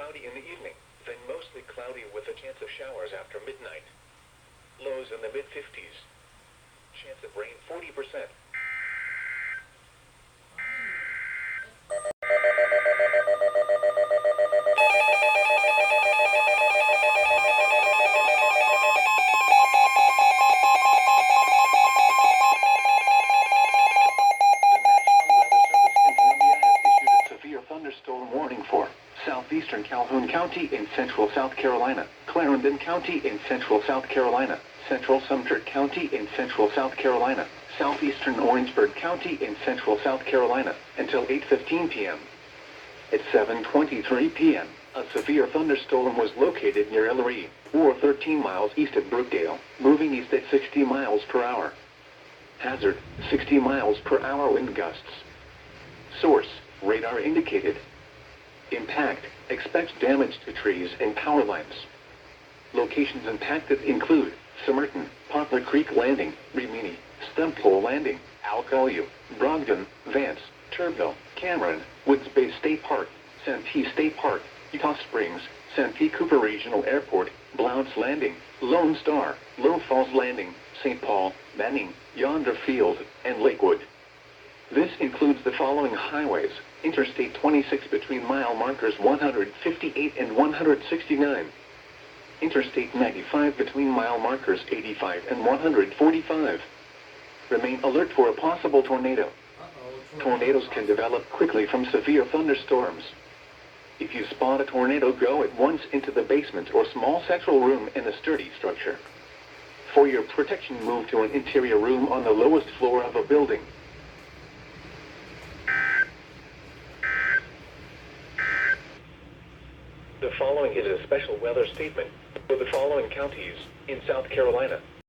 cloudy in the evening, then mostly cloudy with a chance of showers after midnight. Lows in the mid-50s. Chance of rain 40%. Thunderstorm warning for southeastern Calhoun County in central South Carolina, Clarendon County in central South Carolina, central Sumter County in central South Carolina, southeastern Orangeburg County in central South Carolina, until 8:15 p.m. At 7:23 p.m., a severe thunderstorm was located near Ellery, or 13 miles east of Brookdale, moving east at 60 miles per hour. Hazard, 60 miles per hour wind gusts. Source, radar indicated. Impact, expect damage to trees and power lines. Locations impacted include Somerton, Poplar Creek Landing, Rimini, Stumpole Landing, Alcoa, Brogdon, Vance, Turbeville, Cameron, Woods Bay State Park, Santee State Park, Utah Springs, Santee Cooper Regional Airport, Blount's Landing, Lone Star, Little Falls Landing, St. Paul, Manning, Yonder Field, and Lakewood. This includes the following highways: Interstate 26 between mile markers 158 and 169. Interstate 95 between mile markers 85 and 145. Remain alert for a possible tornado. Tornadoes can develop quickly from severe thunderstorms. If you spot a tornado, go at once into the basement or small central room in a sturdy structure. For your protection, move to an interior room on the lowest floor of a building. The following is a special weather statement for the following counties in South Carolina.